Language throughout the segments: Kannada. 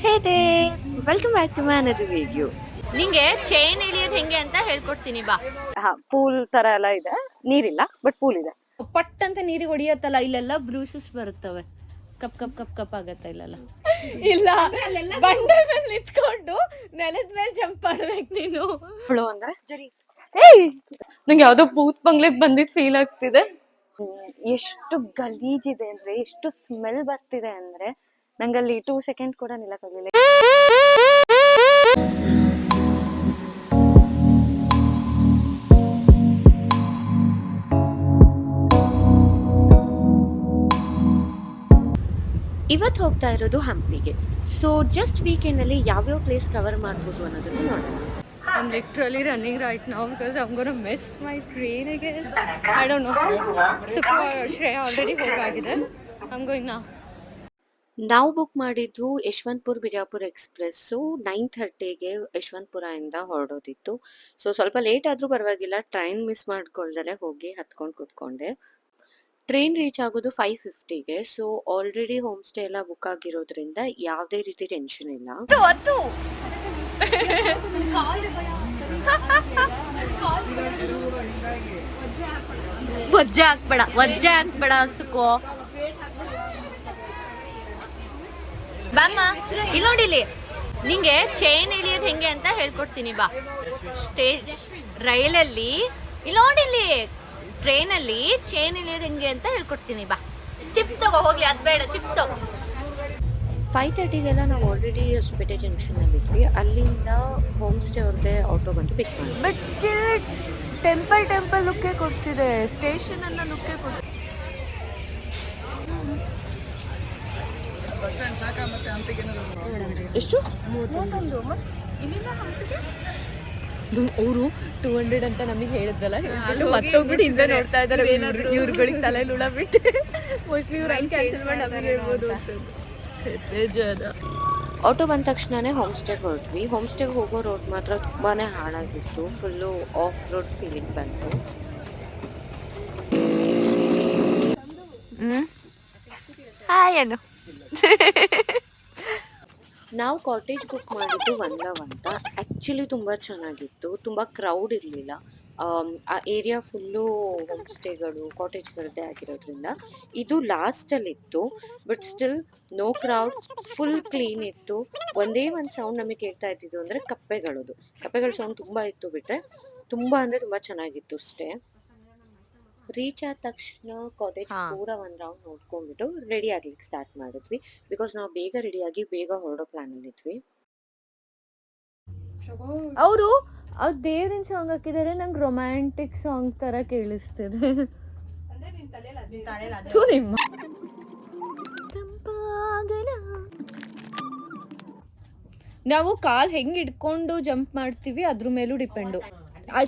Hey there welcome back to my another video. ನಿಂಗೆ ಚೈನ್ ಇಳಿಯೋದು ಹೆಂಗೆ ಅಂತ ಹೇಳ್ಕೊಡ್ತೀನಿ ಬಾ. ಪೂಲ್ ತರ ಎಲ್ಲ ಇದೆ, ನೀರಿಲ್ಲ ಬಟ್ ಪೂಲ್ ಇದೆ. ಪಟ್ ಅಂತ ನೀರಿಗೆ ಹೊಡಿಯತ್ತಲ್ಲ, ಇಲ್ಲೆಲ್ಲ ಬ್ರೂಸಸ್ ಬರುತ್ತವೆ, ಕಪ್ ಕಪ್ ಕಪ್ ಕಪ್ ಆಗತ್ತ ಇಲ್ಲೆಲ್ಲ. ಇಲ್ಲ, ಬಂಡೆ ಮೇಲೆ ನಿಂತ್ಕೊಂಡು ನೆಲದ ಮೇಲೆ ಜಂಪ್ ಮಾಡ್ಬೇಕು ನೀನು. ಅಂದ್ರೆ ಏಯ್, ನಂಗೆ ಯಾವ್ದೋ ಭೂತ್ ಬಂಗ್ಲೆಗ್ ಬಂದಿದ್ ಫೀಲ್ ಆಗ್ತಿದೆ. ಎಷ್ಟು ಗಲೀಜಿದೆ ಅಂದ್ರೆ, ಎಷ್ಟು ಸ್ಮೆಲ್ ಬರ್ತಿದೆ ಅಂದ್ರೆ ನಂಗಲ್ಲಿ 2 ಸೆಕೆಂಡ್ಸ್ ಕೂಡ ನಿಲ್ಲಕ್ಕಾಗಲಿಲ್ಲ. ಇವತ್ತು ಹೋಗ್ತಾ ಇರೋದು ಹಂಪಿಗೆ. ಸೊ ಜಸ್ಟ್ ವೀಕೆಂಡ್ ಅಲ್ಲಿ ಯಾವ್ಯಾವ ಪ್ಲೇಸ್ ಕವರ್ ಮಾಡ್ಬೋದು ಅನ್ನೋದನ್ನು ನೋಡೋಣ. I'm literally running right now because I'm gonna miss my train, I guess. I don't know. Shreya already ಹೋಗಾಗಿದೆ. I'm going now. ನಾವು ಬುಕ್ ಮಾಡಿದ್ದು ಯಶವಂತಪುರ ಬಿಜಾಪುರ ಎಕ್ಸ್‌ಪ್ರೆಸ್ಸು 9:30ಗೆ ಯಶವಂತಪುರ ಇಂದ ಹೊರಡೋದಿತ್ತು. ಸೊ ಸ್ವಲ್ಪ ಲೇಟ್ ಆದ್ರೂ ಪರವಾಗಿಲ್ಲ, ಟ್ರೈನ್ ಮಿಸ್ ಮಾಡ್ಕೊಳ್ದಲೆ ಹೋಗಿ ಹತ್ಕೊಂಡು ಕೂತ್ಕೊಂಡೆ. ಟ್ರೈನ್ ರೀಚ್ ಆಗೋದು 5:50ಗೆ. ಸೊ ಆಲ್ರೆಡಿ ಹೋಮ್ ಸ್ಟೇ ಎಲ್ಲ ಬುಕ್ ಆಗಿರೋದ್ರಿಂದ ಯಾವುದೇ ರೀತಿ ಟೆನ್ಷನ್ ಇಲ್ಲ. ವಜ್ಜೆ ಹಾಕ್ಬೇಡ ಸುಕೋ. ಬಾಮ್ಮ, ಇಲ್ಲಿ ನೋಡಿಲಿ, ನಿಂಗೆ ಚೈನ್ ಇಳಿಯೋದು ಹೆಂಗೆ ಅಂತ ಹೇಳ್ಕೊಡ್ತೀನಿ ಬಾ. ರೈಲಲ್ಲಿ ಇಲ್ಲಿ ನೋಡಿಲಿ, ಟ್ರೈನಲ್ಲಿ ಚೈನ್ ಇಳಿಯೋದು ಹೆಂಗೆ ಅಂತ ಹೇಳ್ಕೊಡ್ತೀನಿ ಬಾ. ಚಿಪ್ಸ್ ತಗೋ ಹೋಗ್ಲಿ, ಅದ್ ಬೇಡ, ಚಿಪ್ಸ್ ತಗೋ. 5:30ಗೆಲ್ಲ ನಾವು ಆಲ್ರೆಡಿ ಹೊಸಪೇಟೆ ಜಂಕ್ಷನ್ನಲ್ಲಿದ್ವಿ. ಅಲ್ಲಿಂದ ಹೋಮ್ ಸ್ಟೇ ಅವ್ರದ್ದೇ ಆಟೋ ಬಂದು ಪಿಕ್ ಮಾಡಿ. ಬಟ್ ಸ್ಟಿಲ್ ಟೆಂಪಲ್ ಲುಕ್ಕೇ ಕೊಡ್ತಿದೆ, ಸ್ಟೇಷನ್ ಅನ್ನ ಲುಕ್ಕೇ ಕೊಡ್ತಿದೆ. ಎಷ್ಟು ಅವರು 200 ಅಂತ ನಮಗೆ ಹೇಳಿದ್ರಲ್ಲ, ಮತ್ತೊಬ್ಬರು ಹಿಂದೆ ನೋಡ್ತಾ ಇದ್ದಾರೆ. ಇವ್ರುಗಳಿಗೆ ತಲೆ ಲುಳ ಬಿಟ್ಟು ಮೋಸ್ಟ್ಲಿ ಇವ್ರು ಅಲ್ಲಿ ಕ್ಯಾನ್ಸಲ್ ಮಾಡಿ ನಮಗೆ ಹೇಳ್ಬೋದು. ಆಟೋ ಬಂದ ತಕ್ಷಣನೇ ಹೋಮ್ ಸ್ಟೇಗೆ ಹೊರಟ್ವಿ. ಹೋಮ್ ಸ್ಟೇಗೆ ಹೋಗೋ ರೋಡ್ ಮಾತ್ರ ತುಂಬಾನೇ ಹಾಳಾಗಿತ್ತು, ಫುಲ್ಲು ಆಫ್ ರೋಡ್ ಫೀಲಿಂಗ್ ಬಂತು. ಏನು ನಾವು ಕಾಟೇಜ್ ಬುಕ್ ಮಾಡಿದ್ದು ಒನ್ ಲವ್ ಅಂತ. ಆ್ಯಕ್ಚುಲಿ ತುಂಬ ಚೆನ್ನಾಗಿತ್ತು, ತುಂಬ ಕ್ರೌಡ್ ಇರಲಿಲ್ಲ. ಆ ಏರಿಯಾ ಫುಲ್ಲು ಹೋಮ್ ಸ್ಟೇಗಳು ಕಾಟೇಜ್ಗಳದ್ದೇ ಆಗಿರೋದ್ರಿಂದ. ಇದು ಲಾಸ್ಟಲ್ಲಿತ್ತು, but still no crowd, full clean ಇತ್ತು. ಒಂದೇ ಒಂದು ಸೌಂಡ್ ನಮಗೆ ಕೇಳ್ತಾ ಇದ್ದಿದ್ದು ಅಂದರೆ ಕಪ್ಪೆಗಳ ಸೌಂಡ್ ತುಂಬ ಇತ್ತು, ಬಿಟ್ಟರೆ ತುಂಬ ಅಂದರೆ ತುಂಬ ಚೆನ್ನಾಗಿತ್ತು ಸ್ಟೇ. ರೀಚ್ ಆದ ತಕ್ಷಣ ಕಾಟೇಜ್ ಪೂರ ಒಂದು ರೌಂಡ್ ನೋಡ್ಕೊಂಡ್ಬಿಟ್ಟು ರೆಡಿ ಆಗ್ಲಿಕ್ಕೆ ಸ್ಟಾರ್ಟ್ ಮಾಡಿದ್ವಿ. ಬಿಕಾಸ್ ನಾವು ಬೇಗ ರೆಡಿಯಾಗಿ ಬೇಗ ಹೊರಡೋ ಪ್ಲಾನಲ್ಲಿದ್ವಿ. ಅವರು ದೇವ್ರಿನ ಸಾಂಗ್ ಹಾಕಿದ್ದಾರೆ, ನಂಗೆ ರೊಮ್ಯಾಂಟಿಕ್ ಸಾಂಗ್ ತರ ಕೇಳಿಸ್ತಿದೆ. ನಾವು ಕಾಲ್ ಹೆಂಗ್ ಇಟ್ಕೊಂಡು ಜಂಪ್ ಮಾಡ್ತೀವಿ ಅದ್ರ ಮೇಲೂ ಡಿಪೆಂಡು.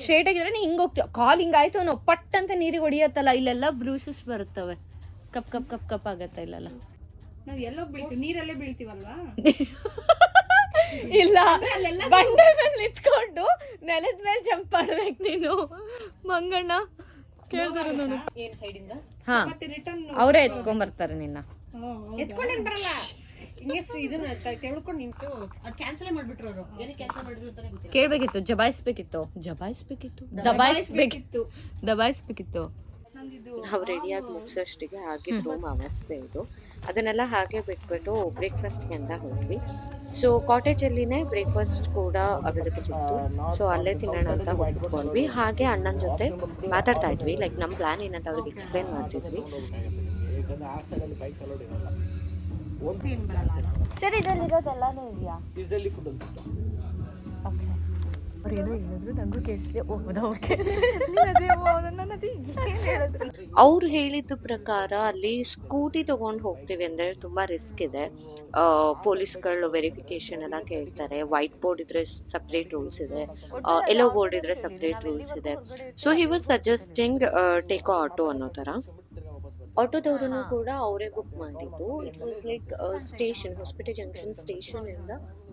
ಸ್ಟ್ರೇಟ್ ಆಗಿದ್ರೆ ಹಿಂಗೆ ಹೋಗ್ತೀವಿ, ಕಾಲ್ ಹಿಂಗಾಯ್ತು ಅನ್ನೋ ಪಟ್ ಅಂತ ನೀರಿಗೆ ಹೊಡಿಯತ್ತಲ್ಲ, ಇಲ್ಲೆಲ್ಲ ಬ್ರೂಸಸ್ ಬರುತ್ತವೆ, ಕಪ್ ಕಪ್ ಕಪ್ ಕಪ್ ಆಗತ್ತ ಇಲ್ಲೆಲ್ಲ. ನಾವು ಎಲ್ಲೋ ಬೀಳ್ತೀವಿ, ನೀರಲ್ಲೇ ಬೀಳ್ತೀವಲ್ವಾ. ಇಲ್ಲ, ಬಂಡೆ ಮೇಲೆ ನಿಂತ್ಕೊಂಡು ನೆಲದ ಮೇಲೆ ಜಂಪ್ ಮಾಡ್ಬೇಕು ನೀನು. ಮಂಗಣ್ಣ ಕೇಳಿದ್ರು ನಾನು. ಏನ್ ಸೈಡಿಂದ ಹಾ, ಮತ್ತೆ ರಿಟರ್ನ್ ಅವರೇ ಎತ್ಕೊಂಡ್ಬರ್ತಾರೆ ನಿನ್ನ. ಎತ್ಕೊಂಡೇನ್ ಬರಲ್ಲ, ಹಿಂಗೆ ಇದನ್ನ ತೆಳ್ಕೊಂಡು ನಿಂತು ಅದು ಕ್ಯಾನ್ಸಲ್ ಮಾಡ್ಬಿಟ್ರು ಅವರು. ಏನಕ್ಕೆ ಕ್ಯಾನ್ಸಲ್ ಮಾಡಿದ್ರು ಅಂತಾನೆ ಗೊತ್ತಿಲ್ಲ. ಕೇಳ್ಬೇಕಿತ್ತು, ದಬಾಯಿಸ್ಬೇಕಿತ್ತು. ನಾವು ರೆಡಿಯಾಗಿ ಮುಗಿಸೋಷ್ಟಿಗೆ ಆಗಿದ್ದು ರೂಮ್ ಅವಸ್ಥೆ ಇದು. ಅದನ್ನೆಲ್ಲ ಹಾಗೆ ಬಿಟ್ಬಿಟ್ಟು ಬ್ರೇಕ್ಫಾಸ್ಟ್ಗೆ ಅಂತ ಹೋದ್ವಿ. ಸೊ ಕಾಟೇಜಲ್ಲಿನೇ ಬ್ರೇಕ್ಫಾಸ್ಟ್ ಕೂಡ ಅವೈಲೇಬಲ್ ಇತ್ತು. ಸೊ ಅಲ್ಲೇ ತಿನ್ನೋಣ ಅಂತ ಹೋಗ್ಕೊಂಡ್ವಿ. ಹಾಗೆ ಅಣ್ಣನ ಜೊತೆ ಮಾತಾಡ್ತಾ ಇದ್ವಿ, ಲೈಕ್ ನಮ್ಮ ಪ್ಲಾನ್ ಏನಂತ ಅವ್ರಿಗೆ ಎಕ್ಸ್ಪ್ಲೇನ್ ಮಾಡ್ತಿದ್ವಿ. ಸರಿ, ಇದರಲ್ಲಿರೋದೆಲ್ಲಾನು ಇದೆಯಾ? ಅವ್ರು ಹೇಳಿದ ಪ್ರಕಾರ ಅಲ್ಲಿ ಸ್ಕೂಟಿ ತಗೊಂಡು ಹೋಗ್ತೀವಿ ಅಂದ್ರೆ ತುಂಬಾ ರಿಸ್ಕ್ ಇದೆ. ಪೊಲೀಸ್ಗಳು ವೆರಿಫಿಕೇಶನ್ ಎಲ್ಲ ಕೇಳ್ತಾರೆ. ವೈಟ್ ಬೋರ್ಡ್ ಇದ್ರೆ ಸಪ್ರೇಟ್ ರೂಲ್ಸ್ ಇದೆ, ಯೆಲ್ಲೋ ಬೋರ್ಡ್ ಇದ್ರೆ ಸಪ್ರೇಟ್ ರೂಲ್ಸ್ ಇದೆ. So he was suggesting take auto ಅನ್ನೋ ತರ. ಆಟೋದವ್ರು ಕೂಡ ಅವರೇ ಬುಕ್ ಮಾಡಿದ್ದು. It was like station, Hosapete junction station ಇಂದ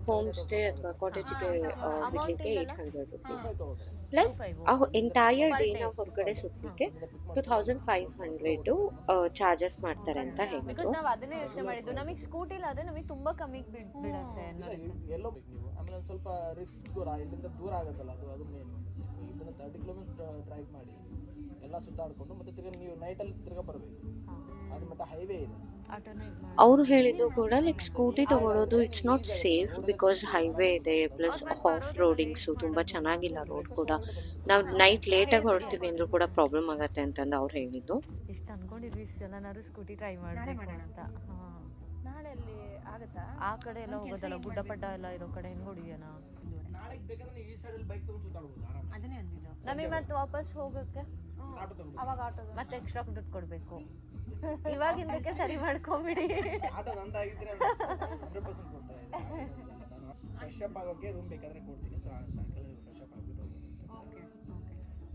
ಹೋಮ್ ಸ್ಟೇ ಅಥವಾ ಕಾಟೇಜ್ಗೆ ಅಮೌಂಟ್ ಬಿಡ್ಲಿಕ್ಕೆ ಏನಲ್ಲ 800 ರುಪೀಸ್ ಟೂ ಪ್ಲಸ್ ಫೈವ್ ಆ ಎಂಟೈರ್ ಪರ್ ಡೇನ ಡೇ ಹೊರಗಡೆ ಸುತ್ತಲಿಕ್ಕೆ 2500 ಚಾರ್ಜಸ್ ಮಾಡ್ತಾರೆ ಅಂತ ಬಿಕಾಸ್ ಹೇಳಿದ್ರು. ನಾವು ಅದನ್ನೇ ಯೋಚನೆ ಮಾಡಿದ್ದು, ನಮಗೆ ಸ್ಕೂಟಿಲಿ ಆದರೆ ನಮಗೆ ತುಂಬ ಕಮ್ಮಿಗೆ ಬಿಡುತ್ತೆ ಅನ್ನೋದಕ್ಕೆ. ಎಲ್ಲೋ ಬೇಕು ನೀವು, ಆಮೇಲೆ ಒಂದು ಸ್ವಲ್ಪ ರಿಸ್ಕ್ ದೂರ, ಇಲ್ಲಿಂದ ದೂರ ಆಗುತ್ತಲ್ಲ, ಅದು ಮೇನ್. ಇದನ್ನು 30 ಕಿಲೋಮೀಟರ್ ಡ್ರೈವ್ ಮಾಡಿ ಎಲ್ಲ ಸುತ್ತಾಡಿಕೊಂಡು ಮತ್ತೆ ತಿರ್ಗಿ ನೀವು ನೈಟಲ್ಲಿ ತಿರ್ಗಾ ಬರಬೇಕು. ಅದು ಮತ್ತೆ ಹೈವೇ ಇದೆ. ಅವರು ಹೇಳಿದ್ದು ಕೂಡ ಲೈಕ್ ಸ್ಕೂಟಿ ತಗೊಳ್ಳೋದು it's not safe because highway ಇದೆ, ಪ್ಲಸ್ ಆಫ್ ರೋಡಿಂಗ್ಸು ತುಂಬ ಚೆನ್ನಾಗಿಲ್ಲ ರೋಡ್ ಕೂಡ. ನಾವು ನೈಟ್ ಲೇಟಾಗಿ ಹೊರಡ್ತೀವಿ ಅಂದ್ರೂ ಕೂಡ ಪ್ರಾಬ್ಲಮ್ ಆಗತ್ತೆ ಅಂತಂದು ಅವ್ರು ಹೇಳಿದ್ದು. ಇಷ್ಟು ಅನ್ಕೊಂಡಿದ್ವಿ ಇಷ್ಟು ಎಲ್ಲನಾದ್ರು ಸ್ಕೂಟಿ ಟ್ರೈ ಮಾಡಬೇಕು ಅಂತ. ಹಾಂ, ನಾಳೆ ಅಲ್ಲಿ ಆಗತ್ತಾ? ಆ ಕಡೆ ಎಲ್ಲ ಹೋಗೋದಲ್ಲ, ಗುಡ್ಡ ಪಡ್ಡ ಎಲ್ಲ ಇರೋ ಕಡೆ ಹೆಂಗೆ ಹೊಡಿಯೋಣ? ನಾಳೆಗೆ ಬೇಕಾದ್ರೆ ನೀವು ಈ ಸೈಡಲ್ಲಿ ಬೈಕ್ ತಗೊಂಡು ಸುತ್ತಾಡ್ಬೋದು ಆರಾಮ. ಅದನ್ನೇ ಅಂದಿದ್ದು. ನಮಗೆ ಮತ್ತೆ ವಾಪಸ್ ಹೋಗೋಕ್ಕೆ ಆಟೋ ತಗೊಂಡು ಅವಾಗ ಆಟೋ ಮತ್ತೆ ಎಕ್ಸ್ಟ್ರಾ ದುಡ್ಡು ಕೊಡಬೇಕು. ಇವಾಗಿಂದಕ್ಕೆ ಸರಿ ಮಾಡ್ಕೊಂಬಿಡಿ. ಆಟೋ ನಂದಾಗಿದ್ರೆ 100% ಕೊಡ್ತಾ ಇದ್ದೀನಿ. ಫ್ರೆಶ್ ಅಪ್ ಆಗೋಕ್ಕೆ ರೂಮ್ ಬೇಕಾದ್ರೆ ಕೊಡ್ತೀನಿ. ಸಾಯಂಕಾಲ ಫ್ರೆಶ್ ಅಪ್ ಆಗಿಬಿಟ್ಟು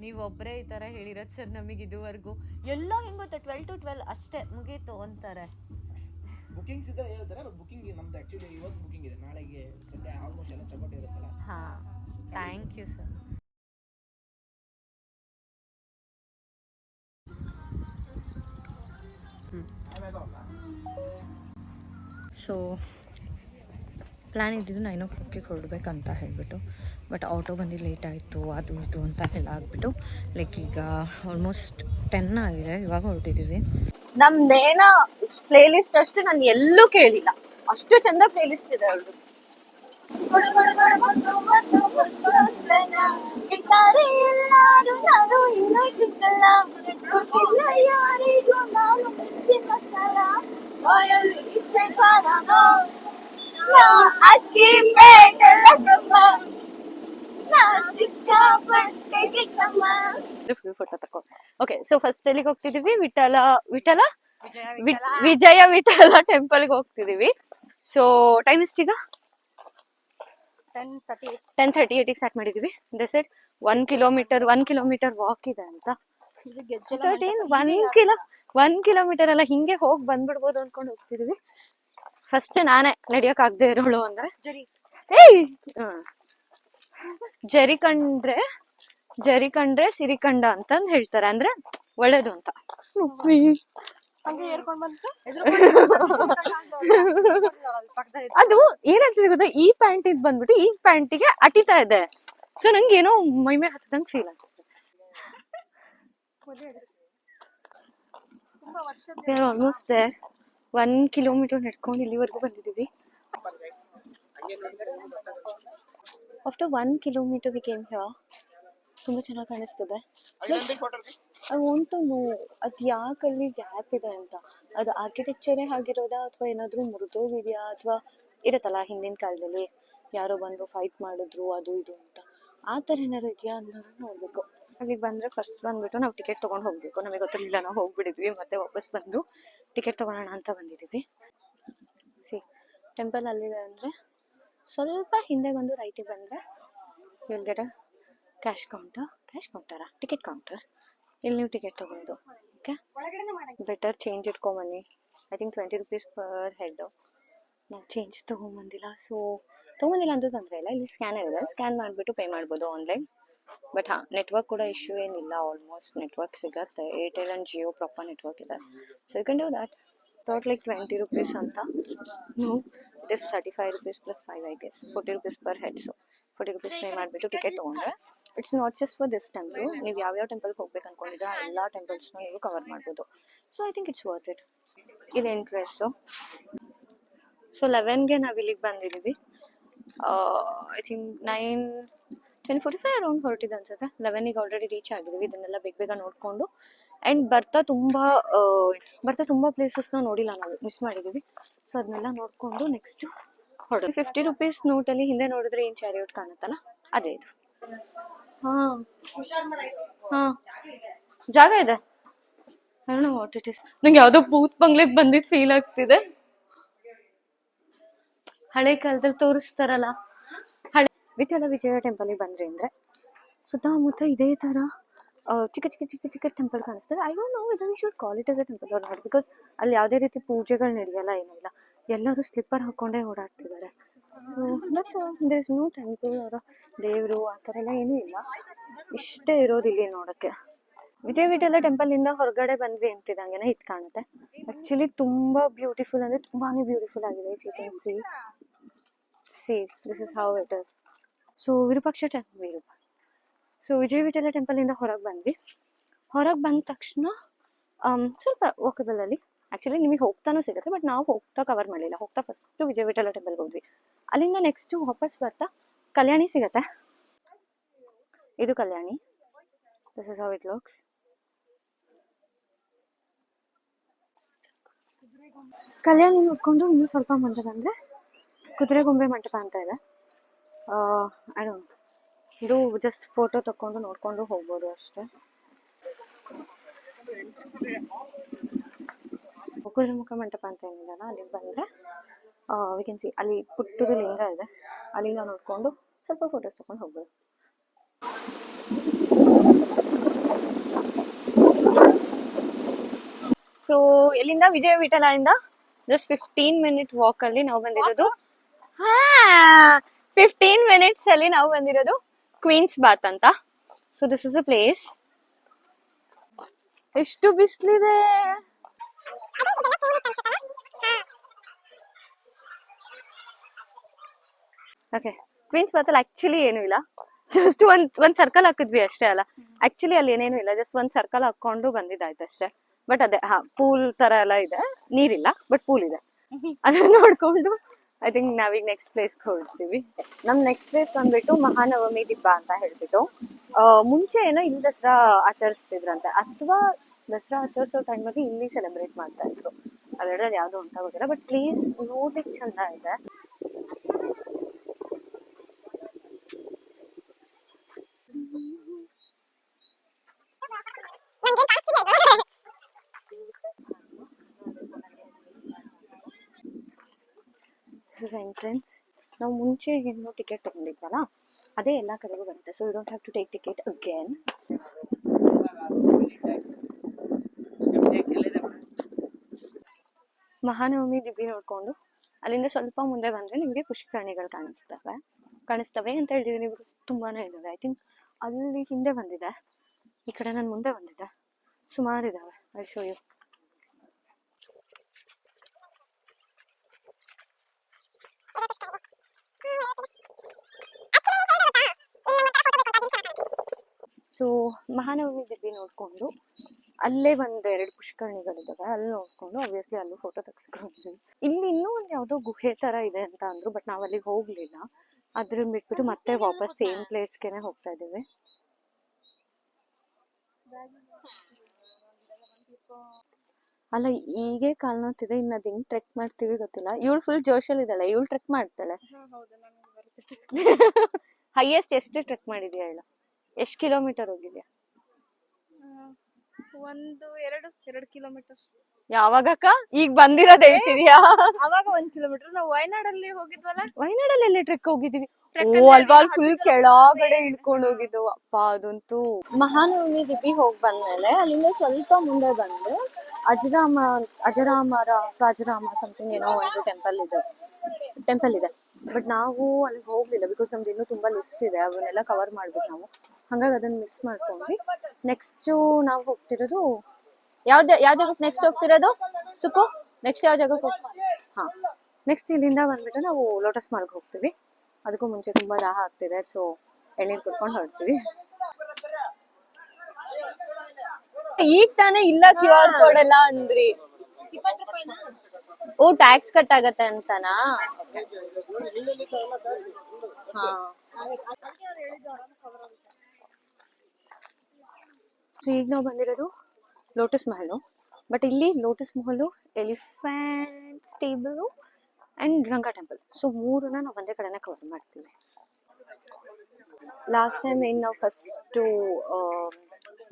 ನೀವೊಬ್ಬರೇ ಈ ಥರ ಹೇಳಿರೋದು ಸರ್ ನಮಗೆ ಇದುವರೆಗೂ. ಎಲ್ಲ ಹೆಂಗೆ ಗೊತ್ತಾ, 12 to 12 ಅಷ್ಟೇ ಮುಗೀತು ಅಂತಾರೆ. ಬುಕಿಂಗ್ಸ್ ಇದ್ದರೆ ಹೇಳ್ತಾರೆ, ಬಟ್ ಬುಕಿಂಗ್ ನಮ್ದು ಆ್ಯಕ್ಚುಲಿ ಇವತ್ತು ಬುಕಿಂಗ್ ಇದೆ. ನಾಳೆಗೆ ಸಂಡೇ ಆಲ್ಮೋಸ್ಟ್ ಎಲ್ಲ ಚಪಾಟಿ ಇರುತ್ತಲ್ಲ. ಹಾಂ, thank you sir. So plan ಇದ್ದಿದ್ದು 9 o'clock ಹೊರಡ್ಬೇಕಂತ ಹೇಳಿಬಿಟ್ಟು, ಬಟ್ ಆಟೋ ಬಂದು ಲೇಟ್ ಆಯಿತು, ಅದು ಇದು ಅಂತ ಎಲ್ಲ ಆಗಿಬಿಟ್ಟು ಲೈಕ್ ಈಗ ಆಲ್ಮೋಸ್ಟ್ 10 ಆಗಿದೆ, ಇವಾಗ ಹೊರಟಿದ್ದೀವಿ. ನಮ್ದೇನ ಪ್ಲೇ ಲಿಸ್ಟ್ ಅಷ್ಟು ನಾನು ಎಲ್ಲೂ ಕೇಳಿಲ್ಲ, ಅಷ್ಟು ಚಂದ ಪ್ಲೇ ಲಿಸ್ಟ್ ಇದೆ ಅವ್ರದ್ದು. ಫೋಟೋ ತಕೋ. ಓಕೆ, ಸೊ ಫಸ್ಟ್ ಎಲ್ಲಿಗೆ ಹೋಗ್ತಿದೀವಿ? ವಿಜಯ ವಿಠಲ ಟೆಂಪಲ್ಗೆ ಹೋಗ್ತಿದೀವಿ. ಸೊ ಟೈಮ್ ಎಷ್ಟೀಗ? 10:38 ಸ್ಟಾರ್ಟ್ ಮಾಡಿದೀವಿ. ಸರ್ 1 ಕಿಲೋಮೀಟರ್ ವಾಕ್ ಇದೆ ಅಂತ. 1 ಕಿಲೋಮೀಟರ್ ಅಲ್ಲ, ಹಿಂಗೆ ಹೋಗಿ ಬಂದ್ಬಿಡ್ಬೋದು ಅನ್ಕೊಂಡು ಹೋಗ್ತಿದೀವಿ. ಫಸ್ಟ್ ನಾನೇ ನಡಿಯಕ್ ಆಗದೆ ಇರೋಳು ಅಂದ್ರೆ ಜರಿ ಕಂಡ್ರೆ ಸಿರಿಕಂಡ ಅಂತಂದ್ ಹೇಳ್ತಾರೆ, ಅಂದ್ರೆ ಒಳ್ಳೇದು ಅಂತ. ಅದು ಏನಾಗ್ತಿದೆ ಗೊತ್ತಾ, ಈ ಪ್ಯಾಂಟ್ ಇದ್ ಬಂದ್ಬಿಟ್ಟು ಈ ಪ್ಯಾಂಟಿಗೆ ಅಟಿತಾ ಇದೆ. ಸೊ ನಂಗೆ ಏನೋ ಮೈಮೆ ಹತ್ತದಂಗ್ ಫೀಲ್ ಆಗ್ತದೆ. Almost there. 1 ಕಿಲೋಮೀಟರ್ ನಡ್ಕೊಂಡು ಇಲ್ಲಿವರೆಗೂ ಬಂದಿದ್ದೀವಿ. After 1 kilometer we came here. ತುಂಬ ಚೆನ್ನಾಗಿ ಕಾಣಿಸ್ತದೆ. ಐ ವಾಂಟ್ ಟು ನೋ ಅದು ಯಾಕೆ ಅಲ್ಲಿ ಗ್ಯಾಪ್ ಇದೆ ಅಂತ. ಅದು ಆರ್ಕಿಟೆಕ್ಚರೇ ಆಗಿರೋದಾ ಅಥವಾ ಏನಾದರೂ ಮುರಿದೋಗಿದೆಯಾ ಅಥವಾ ಇರುತ್ತಲ್ಲ ಹಿಂದಿನ ಕಾಲದಲ್ಲಿ ಯಾರೋ ಬಂದು ಫೈಟ್ ಮಾಡಿದ್ರು ಅದು ಇದು ಅಂತ, ಆ ಥರ ಏನಾದ್ರು ಇದೆಯಾ ಅನ್ನೋದನ್ನ ನೋಡಬೇಕು. ಅಲ್ಲಿಗೆ ಬಂದರೆ ಫಸ್ಟ್ ಬಂದುಬಿಟ್ಟು ನಾವು ಟಿಕೆಟ್ ತೊಗೊಂಡು ಹೋಗಬೇಕು. ನಮಗೆ ಗೊತ್ತಿರಲಿಲ್ಲ, ನಾವು ಹೋಗ್ಬಿಟ್ಟಿದ್ವಿ, ಮತ್ತೆ ವಾಪಸ್ ಬಂದು ಟಿಕೆಟ್ ತೊಗೊಳ್ಳೋಣ ಅಂತ ಬಂದಿದ್ದೀವಿ. ಟೆಂಪಲ್ ಅಲ್ಲಿದೆ ಅಂದರೆ ಸ್ವಲ್ಪ ಹಿಂದೆ ಬಂದು ರೈಟಿಗೆ ಬಂದರೆ will get a ticket counter. ಇಲ್ಲಿ ನೀವು ಟಿಕೆಟ್ ತೊಗೊಳ್ಳೋದು. ಓಕೆ, ಬೆಟರ್ ಚೇಂಜ್ ಇಟ್ಕೊಂಬನ್ನಿ. I think 20 rupees per head. ನಾವು ಚೇಂಜ್ ತೊಗೊಂಬಂದಿಲ್ಲ, ಸೊ ತೊಗೊಂಡಿಲ್ಲ ಅಂತೂ ತೊಂದರೆ ಇಲ್ಲ. ಇಲ್ಲಿ ಸ್ಕ್ಯಾನರ್ ಇದೆ, ಸ್ಕ್ಯಾನ್ ಮಾಡಿಬಿಟ್ಟು ಪೇ ಮಾಡ್ಬೋದು ಆನ್ಲೈನ್. ಬಟ್ ಹಾಂ, ನೆಟ್ವರ್ಕ್ ಕೂಡ ಇಶ್ಯೂ ಏನಿಲ್ಲ, ಆಲ್ಮೋಸ್ಟ್ ನೆಟ್ವರ್ಕ್ ಸಿಗುತ್ತೆ. Airtel and Jio proper network ಇದೆ, so you can do that. Thought like 20 rupees ಅಂತ. No, it is 35 rupees plus 5 I guess, 40 rupees per head. So 40 rupees pay ಮಾಡಿಬಿಟ್ಟು ಟಿಕೆಟ್ ತೊಗೊಂಡ್ರೆ it's not just for this temple. ನೀವು ಯಾವ್ಯಾವ ಟೆಂಪಲ್ಗೆ ಹೋಗ್ಬೇಕು ಅಂದ್ಕೊಂಡಿದ್ರೆ ಆ ಎಲ್ಲ ಟೆಂಪಲ್ಸ್ನ ನೀವು ಕವರ್ ಮಾಡ್ಬೋದು. So I think it's worth it. ಇದು ಎಂಟ್ರೆಸ್ಸು. ಸೊ 11ಗೆ ನಾವು ಇಲ್ಲಿಗೆ ಬಂದಿದ್ದೀವಿ. ಐ ಥಿಂಕ್ 10:45 ಅರೌಂಡ್ ಹೊರಟಿದೆ ಅನ್ಸುತ್ತೆ. 11ಗೆ ಆಲ್ರೆಡಿ ರೀಚ್ ಆಗಿದ್ದೀವಿ. ಇದನ್ನೆಲ್ಲ ಬೇಗ ನೋಡಿಕೊಂಡು ಆ್ಯಂಡ್ ಬರ್ತಾ ತುಂಬ ಪ್ಲೇಸಸ್ನ ನೋಡಿಲ್ಲ, ನಾವು ಮಿಸ್ ಮಾಡಿದ್ದೀವಿ. ಸೊ ಅದನ್ನೆಲ್ಲ ನೋಡಿಕೊಂಡು ನೆಕ್ಸ್ಟು ಹೊರಡು. 50 rupees ನೋಟಲ್ಲಿ ಹಿಂದೆ ನೋಡಿದ್ರೆ ಏನು ಚಾರಿಯಟ್ ಕಾಣುತ್ತಲ್ಲ, ಅದೇ ಇದು. ಹಾಂ ಜಾಗ ಇದೆ. I don't know what it is. ನಂಗೆ ಯಾವುದೋ ಭೂತ್ ಬಂಗ್ಲೆಗೆ ಬಂದಿದ್ದು ಫೀಲ್ ಆಗ್ತಿದೆ. ಹಳೆ ಕಾಲದಲ್ಲಿ ತೋರಿಸ್ತಾರಲ್ಲ, ವಿಠಲ ವಿಜಯ ಟೆಂಪಲ್ಗೆ ಬಂದ್ರಿ ಅಂದರೆ ಸುತ್ತಮುತ್ತ ಇದೇ ಥರ ಚಿಕ್ಕ ಟೆಂಪಲ್ ಕಾಣಿಸ್ತದೆ. I don't know whether we should call it as a temple or not, because ಅಲ್ಲಿ ಯಾವುದೇ ರೀತಿ ಪೂಜೆಗಳು ನಡೆಯಲ್ಲ, ಏನೂ ಇಲ್ಲ. ಎಲ್ಲರೂ ಸ್ಲಿಪ್ಪರ್ ಹಾಕ್ಕೊಂಡೇ ಓಡಾಡ್ತಿದ್ದಾರೆ. So that's there is no temple ಅವರ ದೇವರು ಆ ಥರ ಎಲ್ಲ ಏನೂ ಇಲ್ಲ. ಇಷ್ಟೇ ಇರೋದು ಇಲ್ಲಿ ನೋಡೋಕ್ಕೆ. ವಿಜಯ ವಿಠಲ ಟೆಂಪಲಿಂದ ಹೊರಗಡೆ ಬಂದ್ವಿ ಅಂತಿದ್ದಂಗೆನೆ ಇದು ಕಾಣುತ್ತೆ. ಆ್ಯಕ್ಚುಲಿ ತುಂಬ ಬ್ಯೂಟಿಫುಲ್ ಅಂದರೆ ತುಂಬಾ ಬ್ಯೂಟಿಫುಲ್ ಆಗಿದೆ. If you can see this is how it is. So Virupaksha temple. So Vijaya Vittala ಟೆಂಪಲಿಂದ ಹೊರಗೆ ಬಂದ್ವಿ. ಹೊರಗೆ ಬಂದ ತಕ್ಷಣ ಸ್ವಲ್ಪ ವಾಕಬಲಲ್ಲಿ ಆ್ಯಕ್ಚುಲಿ ನಿಮಗೆ ಹೋಗ್ತಾನೂ ಸಿಗುತ್ತೆ, ಬಟ್ ನಾವು ಹೋಗ್ತಾ ಕವರ್ ಮಾಡಲಿಲ್ಲ. ಹೋಗ್ತಾ ಫಸ್ಟು ವಿಜಯ ವಿಠಲ ಟೆಂಪಲ್ಗೆ ಹೋದ್ವಿ. ಅಲ್ಲಿಂದ ನೆಕ್ಸ್ಟು ವಾಪಸ್ ಬರ್ತಾ ಕಲ್ಯಾಣಿ ಸಿಗುತ್ತೆ. ಇದು ಕಲ್ಯಾಣಿ. This is how it looks. ಕಲ್ಯಾಣಿ ನೋಡ್ಕೊಂಡು ಇನ್ನೂ ಸ್ವಲ್ಪ ಮುಂದೆ ಬಂದರೆ ಕುದುರೆಗೊಂಬೆ ಮಂಟಪ ಅಂತ ಇದೆ. ಐ ಡೋಂಟ್ ನೋ, ಇದು ಜಸ್ಟ್ ಫೋಟೋ ತಕ್ಕೊಂಡು ನೋಡ್ಕೊಂಡು ಹೋಗ್ಬೋದು ಅಷ್ಟೇ. ಕುದುರೆಮುಖ ಮಂಟಪ ಅಂತ ಏನಿದೆಯಲ್ಲ ಅಲ್ಲಿಗೆ ಬಂದರೆ ವಿ ಕ್ಯಾನ್ ಸಿ ಅಲ್ಲಿ ಪುಟ್ಟದ ಲಿಂಗ ಇದೆ. ಆ ಲಿಂಗ ನೋಡಿಕೊಂಡು ಸ್ವಲ್ಪ ಫೋಟೋಸ್ ತಗೊಂಡು ಹೋಗ್ಬೋದು. ಸೊ ಎಲ್ಲಿಂದ ವಿಜಯ ವಿಠಲಿಂದ ಜಸ್ಟ್ 15 ಮಿನಿಟ್ ವಾಕಲ್ಲಿ ನಾವು ಬಂದಿರೋದು. 15 ಮಿನಿಟ್ಸ್ ಅಲ್ಲಿ ನಾವು ಬಂದಿರೋದು ಕ್ವೀನ್ಸ್ ಬಾತ್ ಅಂತ. So this is a place. ಎಷ್ಟು ಬಿಸಿಲಿದೆ. ಓಕೆ, ಕ್ವೀನ್ಸ್ ಬಾತಲ್ಲಿ ಆಕ್ಚುಲಿ ಏನೂ ಇಲ್ಲ. ಜಸ್ಟ್ ಒಂದ್ ಸರ್ಕಲ್ ಹಾಕಿದ್ವಿ ಅಷ್ಟೇ. ಅಲ್ಲ ಆಕ್ಚುಲಿ ಅಲ್ಲಿ ಏನೇನು ಇಲ್ಲ, ಜಸ್ಟ್ ಒಂದ್ ಸರ್ಕಲ್ ಹಾಕೊಂಡು ಬಂದಿದ್ದಾಯ್ತು ಅಷ್ಟೇ. ಬಟ್ ಅದೇ ಪೂಲ್ ತರ ಎಲ್ಲ ಇದೆ, ನೀರಿಲ್ಲ ಬಟ್ ಪೂಲ್ ಇದೆ. ಅದನ್ನ ನೋಡ್ಕೊಂಡು ಐ ಥಿಂಕ್ ನಾವೀಗ ನೆಕ್ಸ್ಟ್ ಪ್ಲೇಸ್ಗೆ ಹೊರಡ್ತೀವಿ. ನಮ್ ನೆಕ್ಸ್ಟ್ ಪ್ಲೇಸ್ ಬಂದ್ಬಿಟ್ಟು ಮಹಾನವಮಿ ದಿಬ್ಬ ಅಂತ ಹೇಳ್ಬಿಟ್ಟು. ಮುಂಚೆ ಏನೋ ಇಲ್ಲಿ ದಸರಾ ಆಚರಿಸ್ತಿದ್ರಂತೆ, ಅಥವಾ ದಸರಾ ಆಚರಿಸೋ ಟೈಮಲ್ಲಿ ಇಲ್ಲಿ ಸೆಲೆಬ್ರೇಟ್ ಮಾಡ್ತಾ ಇದ್ರು. ಅವೆರಡರಲ್ಲಿ ಯಾವ್ದು ಅಂತ ಗೊತ್ತಿಲ್ಲ, ಬಟ್ ಪ್ಲೇಸ್ ನೋಡ್ಲಿಕ್ಕೆ ಚಂದ ಇದೆ. ಎಂಟ್ರೆನ್ಸ್. ನಾವು ಮುಂಚೆ ಏನು ಟಿಕೆಟ್ ತಗೊಂಡಿದ್ವಲ್ಲ ಅದೇ ಎಲ್ಲ ಕಡೆಗೂ ಬರುತ್ತೆ. So you don't have to take ticket again. Mahanavami Dibba ನೋಡ್ಕೊಂಡು ಅಲ್ಲಿಂದ ಸ್ವಲ್ಪ ಮುಂದೆ ಬಂದ್ರೆ ನಿಮಗೆ ಪುಷ್ಕರಣಿಗಳು ಕಾಣಿಸ್ತವೆ ಅಂತ ಹೇಳಿದೀನಿ. ತುಂಬಾನೇ ಇದಾವೆ. ಐ ಥಿಂಕ್ ಅಲ್ಲಿ ಹಿಂದೆ ಬಂದಿದೆ, ಈ ಕಡೆ ನಾನು ಮುಂದೆ ಬಂದಿದ್ದೆ. ಸುಮಾರು ಇದಾವೆ. I show you. So Mahanavami Dibba ನೋಡ್ಕೊಂಡು ಅಲ್ಲೇ ಒಂದೆರಡು ಪುಷ್ಕರಣಿಗಳಿದಾವೆ, ಅಲ್ಲಿ ನೋಡ್ಕೊಂಡು ಆಬ್ವಿಯಸ್ಲಿ ಅಲ್ಲೂ ಫೋಟೋ ತೆಗ್ಸ್ಕೊಂಡ್ವಿ. ಇಲ್ಲಿ ಇನ್ನೂ ಒಂದು ಯಾವುದೋ ಗುಹೆ ತರ ಇದೆ ಅಂತ ಅಂದ್ರು, ಬಟ್ ನಾವ್ ಅಲ್ಲಿಗೆ ಹೋಗ್ಲಿಲ್ಲ. ಅದ್ರ ಬಿಟ್ಬಿಟ್ಟು ಮತ್ತೆ ವಾಪಸ್ ಸೇಮ್ ಪ್ಲೇಸ್ಗೆನೆ ಹೋಗ್ತಾ ಇದೀವಿ. ಅಲ್ಲ ಈಗೇ ಕಾಲ್ ನೋತಿದೆ, ಇನ್ನ ಅದ್ ಹೆಂಗ್ ಟ್ರೆಕ್ ಮಾಡ್ತೀವಿ ಗೊತ್ತಿಲ್ಲ. ಇವಳು ಫುಲ್ ಜೋಶಲ್ಲಿ ಇದ್ದಾಳೆ, ಇವಳು ಟ್ರೆಕ್ ಮಾಡ್ತಾಳೆ. ಹೈಯೆಸ್ಟ್ ಎಷ್ಟು ಟ್ರೆಕ್ ಮಾಡಿದ್ಯಾ ಹೇಳು? ಎಷ್ಟು ಕಿಲೋಮೀಟರ್ ಹೋಗಿದ್ಯಾ? 2 ಕಿಲೋಮೀಟರ್. ಯಾವಾಗಕ್ಕ? ಈಗ ಬಂದಿರೋದ್ ಹೇಳ್ತಿದ್ಯಾ? ಅವಾಗ 1 ಕಿಲೋಮೀಟರ್. ನಾವು ವಯನಾಡಲ್ಲಿ ಹೋಗಿದ್ವಲ್ಲ, ವಯನಾಡಲ್ಲಿ ಎಲ್ಲ ಟ್ರೆಕ್ ಹೋಗಿದೀವಿ. ಅಲ್ವಾ ಫುಲ್ ಕೆಳಗಡೆ ಇಳ್ಕೊಂಡು ಹೋಗಿದ್ದು. ಅಪ್ಪ ಅದಂತೂ. ಮಹಾನವಮಿ ದಿಬ್ಬಿ ಹೋಗಿ ಬಂದ್ಮೇಲೆ ಅಲ್ಲಿಂದ ಸ್ವಲ್ಪ ಮುಂದೆ ಬಂದ್ರೆ ಅಜರಾಮ ಸಮಥಿಂಗ್ ಏನೋ ಒಂದು ಟೆಂಪಲ್ ಇದೆ. ಬಟ್ ನಾವು ಅಲ್ಲಿ ಹೋಗ್ಲಿಲ್ಲ, ಬಿಕಾಸ್ ನಮ್ದು ಇನ್ನೂ ತುಂಬಾ ಲಿಸ್ಟ್ ಇದೆ, ಅವನ್ನೆಲ್ಲ ಕವರ್ ಮಾಡ್ಬೇಕು ನಾವು. ಹಂಗಾಗಿ ಅದನ್ನ ಮಿಸ್ ಮಾಡ್ಕೊಂಡ್ವಿ. ನೆಕ್ಸ್ಟ್ ನಾವು ಹೋಗ್ತಿರೋದು ಯಾವ ಜಾಗಕ್ಕೆ ನೆಕ್ಸ್ಟ್ ಹೋಗ್ತಿರೋದು ಸುಕು? ನೆಕ್ಸ್ಟ್ ಯಾವ ಜಾಗಕ್ಕೆ ನೆಕ್ಸ್ಟ್ ಇಲ್ಲಿಂದ ಬಂದ್ಬಿಟ್ಟು ನಾವು ಲೋಟಸ್ ಮಾಲ್ಗೆ ಹೋಗ್ತೀವಿ. ಅದಕ್ಕೂ ಮುಂಚೆ ತುಂಬಾ ದಾಹ ಆಗ್ತಿದೆ, ಸೊ ಎಳ್ನೀರು ಕುಡ್ಕೊಂಡು ಹೊರಡ್ತೀವಿ. ಈಗ ತಾನೇ ಇಲ್ಲ QR ಕೋಡ್ ಎಲ್ಲ ಅಂದ್ರಿ. ಓ ಟ್ಯಾಕ್ಸ್ ಕಟ್ ಆಗತ್ತೆ ಅಂತನಾ? ಸೊ ಈಗ ನಾವು ಬಂದಿರೋದು ಲೋಟಸ್ ಮಹಲು. ಬಟ್ ಇಲ್ಲಿ lotus Mahal, elephant stable and Ranga temple, so ಮೂರನ್ನ ನಾವು ಒಂದೇ ಕಡೆನೇ ಕವರ್ ಮಾಡ್ತೀವಿ. ಲಾಸ್ಟ್ ಟೈಮ್ ಏನು ನಾವು ಫಸ್ಟು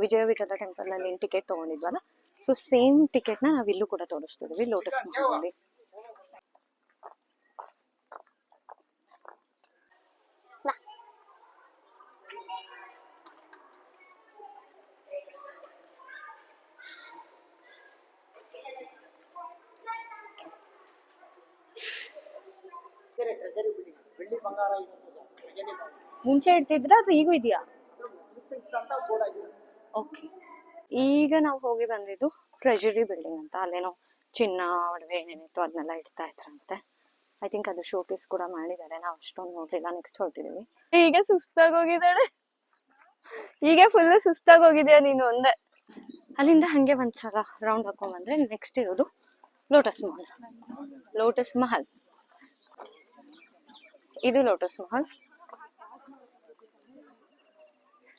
ವಿಜಯ ವಿಠಲ ಟೆಂಪಲ್ ಅಲ್ಲಿ ಏನು ಟಿಕೆಟ್ ತಗೊಂಡಿದ್ವಲ್ಲ, ಸೊ ಸೇಮ್ ಟಿಕೆಟ್ನ ನಾವು ಇಲ್ಲೂ ಕೂಡ ತೋರಿಸ್ತಿದ್ವಿ ಲೋಟಸ್ ಮಹಲಲ್ಲಿ. ಮುಂಚೆ ಇಡ್ತಿದ್ರ ಅಥವಾ ಈಗೂ ಇದೆಯಾ? ಓಕೆ. ಈಗ ನಾವು ಹೋಗಿ ಬಂದಿದ್ದು ಟ್ರೆಜರಿ ಬಿಲ್ಡಿಂಗ್ ಅಂತ, ಅಲ್ಲೇನೋ ಚಿನ್ನ ಒಡವೆ ಏನೇನಿತ್ತು ಅದನ್ನೆಲ್ಲ ಇಡ್ತಾ ಇದ್ರಂತೆ. ಐ ಥಿಂಕ್ ಅದು ಶೋಕೇಸ್ ಕೂಡ ಮಾಡಿದ್ದಾರೆ, ನಾವು ಅಷ್ಟೊಂದು ನೋಡ್ಲಿಲ್ಲ. ನೆಕ್ಸ್ಟ್ ಹೊರಟಿದ್ದೀವಿ. ಈಗ ಸುಸ್ತಾಗಿ ಹೋಗಿದ್ದಾಳೆ, ಈಗ ಫುಲ್ ಸುಸ್ತಾಗಿ ಹೋಗಿದ್ಯಾ ನೀನು ಒಂದೇ. ಅಲ್ಲಿಂದ ಹಂಗೆ ಒಂದ್ಸಲ ರೌಂಡ್ ಹಾಕೊಂಡ್ಬಂದ್ರೆ ನೆಕ್ಸ್ಟ್ ಇರೋದು ಲೋಟಸ್ ಮಹಲ್. ಲೋಟಸ್ ಮಹಲ್ ಇದು ಲೋಟಸ್ ಮಹಲ್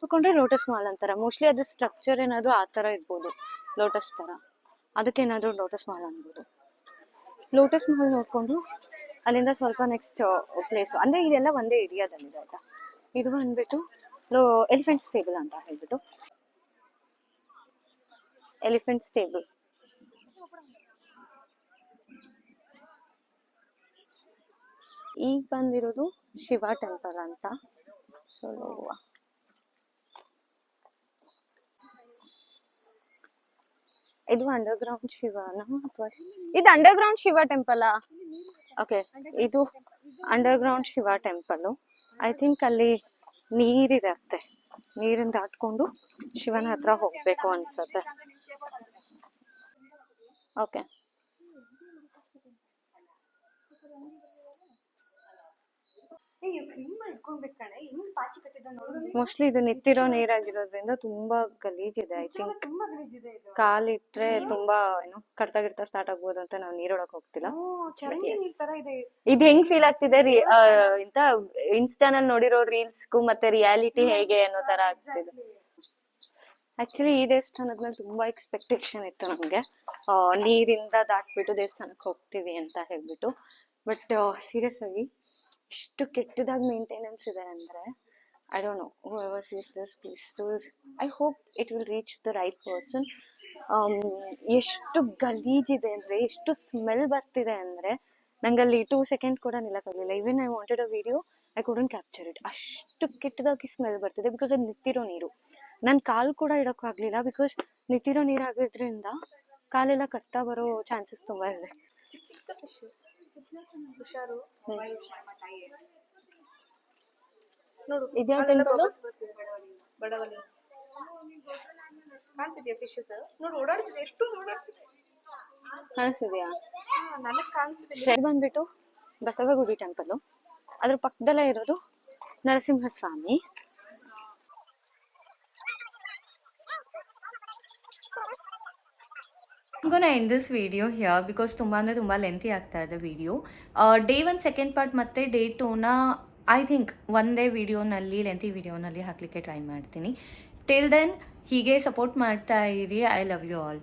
ನೋಡ್ಕೊಂಡ್ರೆ ಲೋಟಸ್ ಮಹಲ್ ಅಂತಾರ. ಮೋಸ್ಟ್ಲಿ ಅದು ಸ್ಟ್ರಕ್ಚರ್ ಏನಾದ್ರು ಆ ತರ ಇರ್ಬೋದು, ಲೋಟಸ್ ತರ, ಅದಕ್ಕೇನಾದ್ರು ಲೋಟಸ್ ಮಹಲ್ ಅನ್ಬೋದು. ಲೋಟಸ್ ಮಹಲ್ ನೋಡ್ಕೊಂಡು ಅಲ್ಲಿಂದ ಸ್ವಲ್ಪ ನೆಕ್ಸ್ಟ್ ಪ್ಲೇಸು, ಅಂದ್ರೆ ಇದೆಲ್ಲ ಒಂದೇ ಏರಿಯಾದಲ್ಲಿದೆ ಆಯ್ತಾ. ಇದು ಬಂದ್ಬಿಟ್ಟು ಎಲಿಫೆಂಟ್ ಸ್ಟೇಬಲ್ ಅಂತ ಹೇಳ್ಬಿಟ್ಟು, ಎಲಿಫೆಂಟ್ ಸ್ಟೇಬಲ್. ಈಗ ಬಂದಿರೋದು ಶಿವ ಟೆಂಪಲ್ ಅಂತ. ಸೊ ಇದು ಅಂಡರ್ ಗ್ರೌಂಡ್ ಶಿವನ ಅಥವಾ ಇದು underground Shiva temple? Okay, ಇದು underground Shiva temple. I think ಅಲ್ಲಿ ನೀರಿರತ್ತೆ, ನೀರನ್ನ ದಾಟ್ಕೊಂಡು ಶಿವನ ಹತ್ರ ಹೋಗ್ಬೇಕು ಅನ್ಸತ್ತೆ. ಓಕೆ, ಮೋಸ್ಟ್ಲಿ ಇದು ನಿಂತಿರೋ ನೀರಾಗಿರೋದ್ರಿಂದ ತುಂಬಾ ಗಲೀಜಿದೆ. ಐ ಥಿಂಕ್ ಕಾಲಿಟ್ರೆ ತುಂಬಾ ಏನು ಕಡ್ತ ಗಿಡ್ತ ಸ್ಟಾರ್ಟ್ ಆಗ್ಬೋದು ಅಂತ ನಾವು ನೀರೊಳಗೆ ಹೋಗ್ತಿಲ್ಲ. ಇದು ಹೆಂಗ್ ಫೀಲ್ ಆಗ್ತಿದೆ ಇಂತ ಇನ್ಸ್ಟಾನಲ್ಲಿ ನೋಡಿರೋ ರೀಲ್ಸ್ಗೂ ಮತ್ತೆ ರಿಯಾಲಿಟಿ ಹೇಗೆ ಅನ್ನೋ ತರ ಆಗ್ತಿದೆ. ಆಕ್ಚುಲಿ ಈ ದೇವಸ್ಥಾನದ ತುಂಬಾ ಎಕ್ಸ್ಪೆಕ್ಟೇಷನ್ ಇತ್ತು ನಮ್ಗೆ, ನೀರಿಂದ ದಾಟ್ಬಿಟ್ಟು ದೇವಸ್ಥಾನಕ್ಕೆ ಹೋಗ್ತೀವಿ ಅಂತ ಹೇಳ್ಬಿಟ್ಟು. ಬಟ್ ಸೀರಿಯಸ್ ಆಗಿ ಇಷ್ಟು ಕೆಟ್ಟದಾಗಿ ಮೇಂಟೆನೆನ್ಸ್ ಇದೆ ಅಂದ್ರೆ, I don't no whoever sees this, please do, I hope it will reach the right person. ಎಷ್ಟು ಗಲೀಜಿದೆ ಅಂದ್ರೆ, ಎಷ್ಟು ಸ್ಮೆಲ್ ಬರ್ತಿದೆ ಅಂದ್ರೆ, ನಂಗಲ್ಲಿ 2 seconds ಕೂಡ ನಿಲ್ಲಕ್ಕಾಗಲಿಲ್ಲ. Even I wanted a video, I couldn't capture it. ಅಷ್ಟು ಕೆಟ್ಟದಾಗಿ ಸ್ಮೆಲ್ ಬರ್ತಿದೆ, ಬಿಕಾಸ್ ಅದು ನಿಂತಿರೋ ನೀರು. ನನ್ನ ಕಾಲು ಕೂಡ ಇಡಕ್ಕೂ ಆಗ್ಲಿಲ್ಲ, ಬಿಕಾಸ್ ನಿಂತಿರೋ ನೀರಾಗಿದ್ರಿಂದ ಕಾಲೆಲ್ಲ ಕಟ್ತಾ ಬರೋ ಚಾನ್ಸಸ್ ತುಂಬಾ ಇದೆ. ಇದ್ಯಾವ ಟೆಂಪಲ್? ಕಾಣಿಸ್ತಿದ್ಯಾ? ಬಂದ್ಬಿಟ್ಟು ಬಸವಗುಡಿ ಟೆಂಪಲ್, ಅದ್ರ ಪಕ್ಕದಲ್ಲೇ ಇರೋದು Narasimhaswamy. I'm gonna end this video here because ತುಂಬಾ ಅಂದರೆ ತುಂಬ ಲೆಂತಿ ಆಗ್ತಾ ಇದೆ ವಿಡಿಯೋ. ಡೇ 1 ಸೆಕೆಂಡ್ ಪಾರ್ಟ್ ಮತ್ತು ಡೇ 2ನ ಐ ಥಿಂಕ್ ಒಂದೇ ವಿಡಿಯೋನಲ್ಲಿ, ಲೆಂತಿ ವಿಡಿಯೋನಲ್ಲಿ ಹಾಕಲಿಕ್ಕೆ ಟ್ರೈ ಮಾಡ್ತೀನಿ. ಟಿಲ್ ದೆನ್ ಹೀಗೆ ಸಪೋರ್ಟ್ ಮಾಡ್ತಾ ಇರಿ. I love you all.